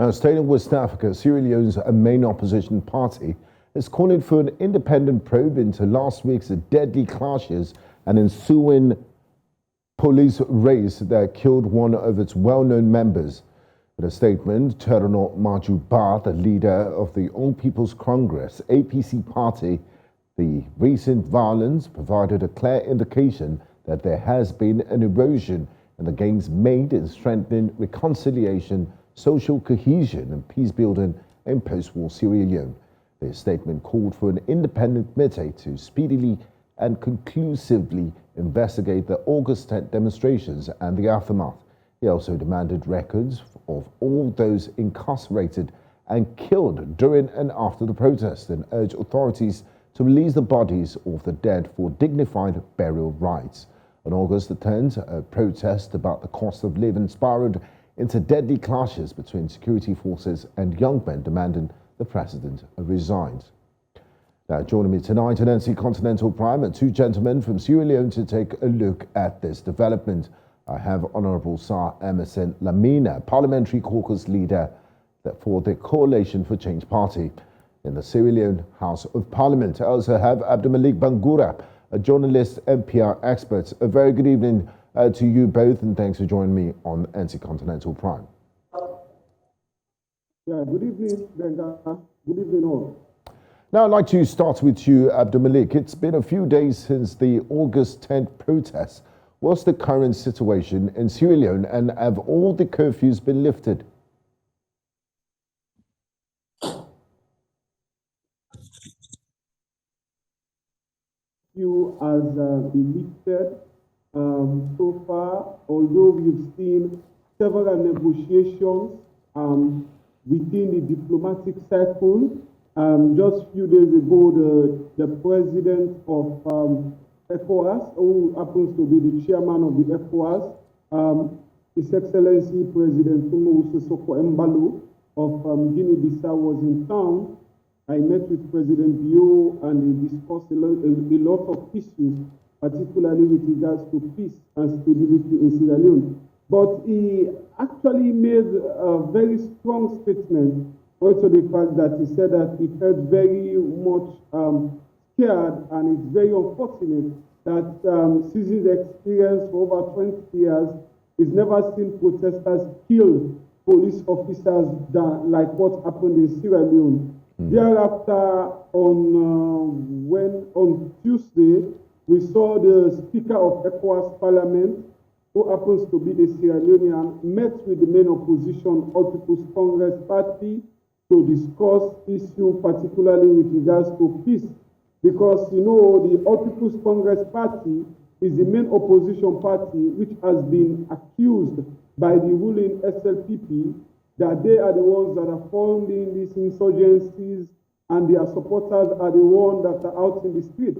Now, staying in West Africa, Sierra Leone's main opposition party is calling for an independent probe into last week's deadly clashes and ensuing police raids that killed one of its well-known members. In a statement, Cherno Majuba, the leader of the All People's Congress APC party, the recent violence provided a clear indication that there has been an erosion in the gains made in strengthening reconciliation, social cohesion and peace building in post-war Sierra Leone. The statement called for an independent committee to speedily and conclusively investigate the August 10th demonstrations and the aftermath. He also demanded records of all those incarcerated and killed during and after the protest and urged authorities to release the bodies of the dead for dignified burial rites. On August the 10th, a protest about the cost of living spiraled into deadly clashes between security forces and young men demanding the president resigns. Now, joining me tonight at NC Continental Prime are two gentlemen from Sierra Leone to take a look at this development. I have Honourable Sir Emerson Lamina, Parliamentary Caucus Leader for the Coalition for Change Party in the Sierra Leone House of Parliament. I also have Abdulmalik Bangura, a journalist and PR expert. A very good evening to you both, and thanks for joining me on NC Continental Prime. Yeah, good evening, Benga. Good evening all. Now, I'd like to start with you, Abdulmalik. It's been a few days since the August 10th protests. What's the current situation in Sierra Leone, and have all the curfews been lifted? Few has been lifted so far, although we've seen several negotiations within the diplomatic circle. Just a few days ago, the president of ECOWAS, who happens to be the chairman of the ECOWAS, His Excellency President Tumo Sesoko Embalo of Guinea-Bissau was in town. I met with President Bio and we discussed a lot of issues, particularly with regards to peace and stability in Sierra Leone. But he actually made a very strong statement also the fact that he said that he felt very much scared, and it's very unfortunate that since his experience for over 20 years, he's never seen protesters kill police officers like what happened in Sierra Leone. Thereafter, on Tuesday, we saw the Speaker of ECOWAS Parliament, who happens to be a Sierra Leonean, met with the main opposition, All People's Congress Party, to discuss issues particularly with regards to peace. Because, you know, the All People's Congress Party is the main opposition party which has been accused by the ruling SLPP that they are the ones that are funding these insurgencies and their supporters are the ones that are out in the street.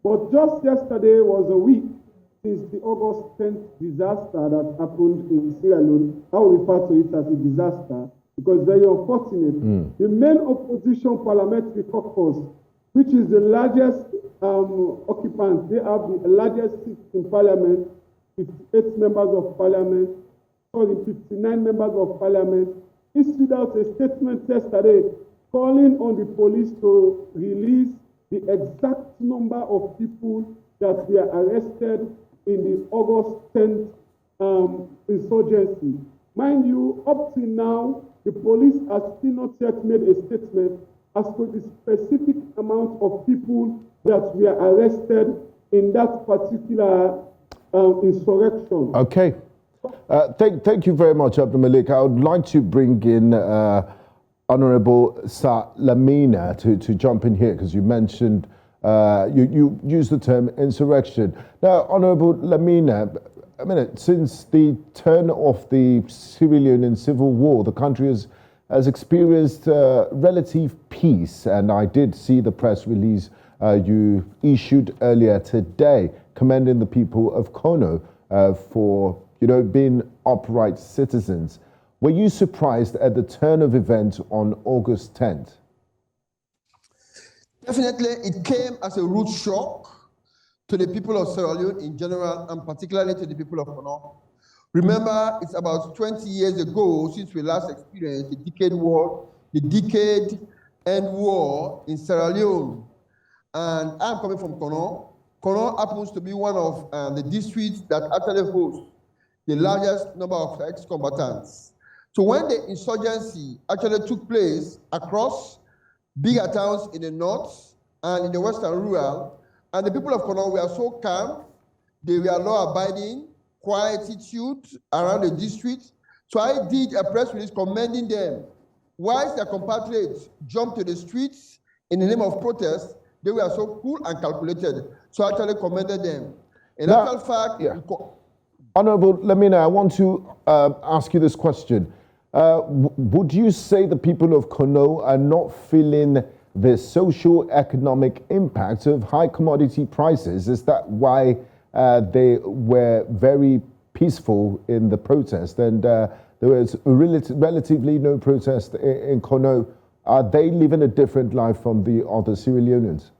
But just yesterday was a week since the August 10th disaster that happened in Sierra Leone. I will refer to it as a disaster because it's very unfortunate. The main opposition parliamentary caucus, which is the largest occupant, they have the largest seat in parliament, 58 members of parliament, 59 members of parliament, issued out a statement yesterday calling on the police to release the exact number of people that were arrested in the August 10th insurgency. Mind you, up till now, the police has still not yet made a statement as to the specific amount of people that were arrested in that particular insurrection. Okay. Thank you very much, Abdulmalik. I would like to bring in Honourable Sir Lamina to jump in here, because you mentioned, you used the term insurrection. Now, Honourable Lamina, a minute, since the turn of the Sierra Leonean civil war, the country has experienced relative peace, and I did see the press release you issued earlier today commending the people of Kono for being upright citizens. Were you surprised at the turn of events on August 10th? Definitely, it came as a rude shock to the people of Sierra Leone in general, and particularly to the people of Kono. Remember, it's about 20 years ago since we last experienced the decade end war in Sierra Leone. And I'm coming from Kono. Kono happens to be one of the districts that actually hosts the largest number of ex-combatants. So when the insurgency actually took place across bigger towns in the north and in the western rural, and the people of Kono were so calm, they were law-abiding, quiet attitude around the district. So I did a press release commending them. Whilst their compatriots jumped to the streets in the name of protest, they were so cool and calculated. So I actually commended them. In actual fact, Honorable Lamina, I want to ask you this question. Would you say the people of Kono are not feeling the socio-economic impact of high commodity prices? Is that why they were very peaceful in the protest, and there was relatively no protest in Kono? Are they living a different life from the other Sierra Leoneans?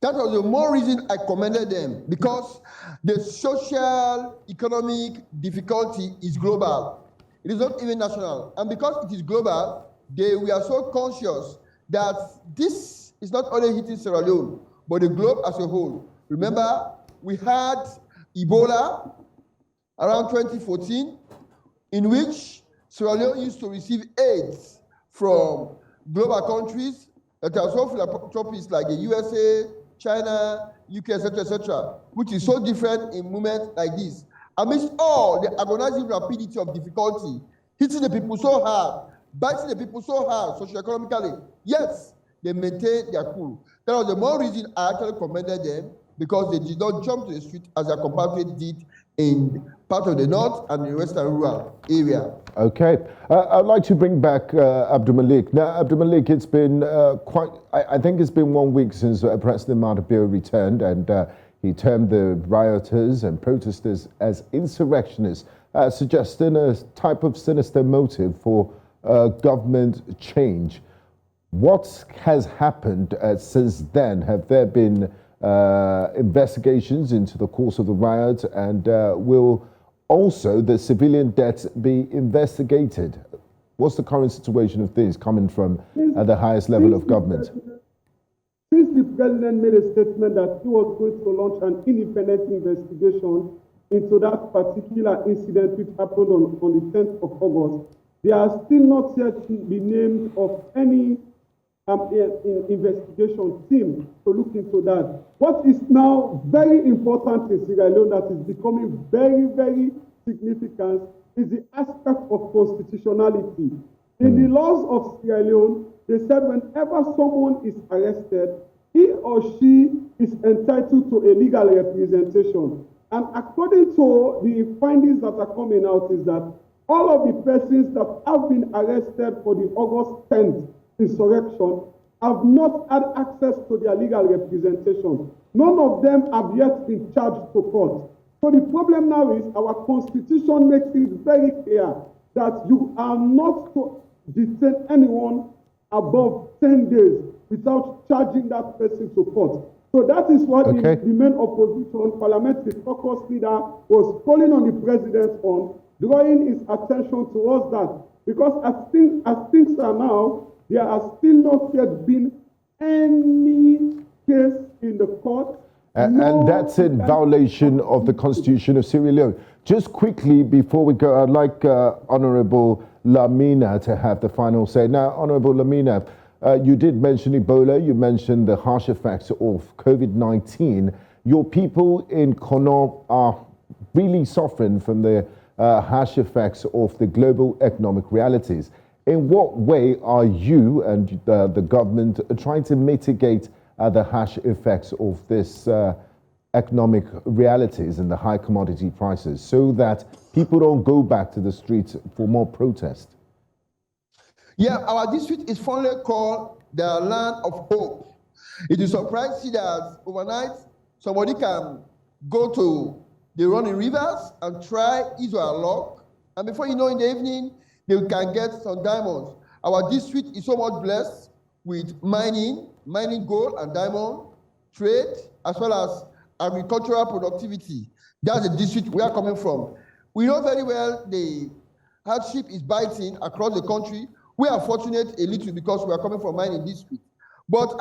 That was the more reason I commended them, because the social economic difficulty is global. It is not even national. And because it is global, they were so conscious that this is not only hitting Sierra Leone, but the globe as a whole. Remember, we had Ebola around 2014, in which Sierra Leone used to receive aid from global countries that are so philanthropists like the USA, China, UK, etc., which is so different in moments like this. Amidst all the agonizing rapidity of difficulty, hitting the people so hard, biting the people so hard socioeconomically, yes, they maintained their cool. That was the more reason I actually commended them, because they did not jump to the street as their compatriots did in part of the north and the western rural area. Okay. I'd like to bring back Abdul Malik. Now, Abdul Malik, it's been I think it's been 1 week since President Mahathir returned, and he termed the rioters and protesters as insurrectionists, suggesting a type of sinister motive for government change. What has happened since then? Have there been investigations into the course of the riot, and will also the civilian deaths be investigated? What's the current situation of things coming from the highest level of government? Since the president made a statement that he was going to launch an independent investigation into that particular incident which happened on the 10th of August, there are still not yet the names of any investigation team to look into that. What is now very important in Sierra Leone that is becoming very, very significant is the aspect of constitutionality. In the laws of Sierra Leone, they said whenever someone is arrested, he or she is entitled to a legal representation. And according to the findings that are coming out is that all of the persons that have been arrested for the August 10th insurrection have not had access to their legal representation. None of them have yet been charged to court. So the problem now is our constitution makes it very clear that you are not to detain anyone above 10 days without charging that person to court. So that is what the main opposition parliamentary caucus leader was calling on the president on, drawing his attention towards that. Because as things are now, there has still not yet been any case in the court. And that's in violation of the Constitution of Sierra Leone. Just quickly, before we go, I'd like Honorable Lamina to have the final say. Now, Honorable Lamina, you did mention Ebola, you mentioned the harsh effects of COVID-19. Your people in Kono are really suffering from the harsh effects of the global economic realities. In what way are you and the government trying to mitigate the harsh effects of this economic realities and the high commodity prices so that people don't go back to the streets for more protest? Yeah, our district is fondly called the land of hope. It is surprising that overnight somebody can go to the running rivers and try Israel luck, and before you know, in the evening, they can get some diamonds. Our district is so much blessed with mining gold and diamond, trade, as well as agricultural productivity. That's the district we are coming from. We know very well the hardship is biting across the country. We are fortunate a little because we are coming from mining district. But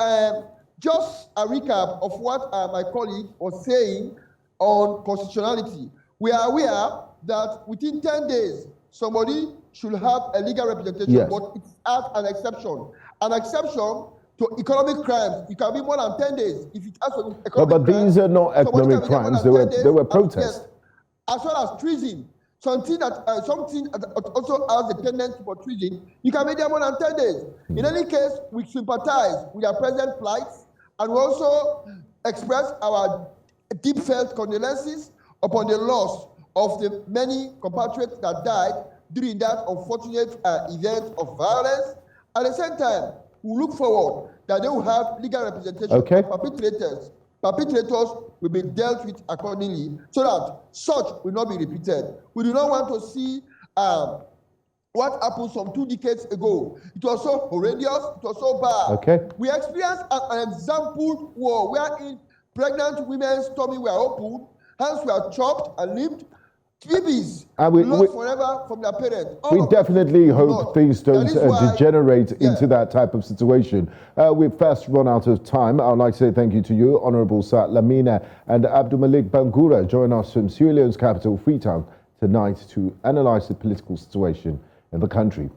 just a recap of what my colleague was saying on constitutionality. We are aware that within 10 days, somebody should have a legal representation, yes. but it's as an exception. An exception to economic crimes, it can be more than 10 days. If it has to economic but crimes, these are not economic crimes, they were protests. Yes, as well as treason. Something that also has a tendency for treason, you can make them more than 10 days. In any case, we sympathize with their present plights, and we also express our deep felt condolences upon the loss of the many compatriots that died during that unfortunate event of violence. At the same time, we look forward that they will have legal representation of perpetrators. Perpetrators will be dealt with accordingly so that such will not be repeated. We do not want to see what happened some 2 decades ago. It was so horrendous, it was so bad. We experienced an example war wherein pregnant women's tummy were opened, hands were chopped and limbed, babies lost forever from their parents. We definitely hope things don't degenerate into that type of situation. We've fast run out of time. I would like to say thank you to you, Honorable Sir Lamina and Abdul Malik Bangura, join us from Sierra Leone's capital, Freetown, tonight to analyze the political situation in the country.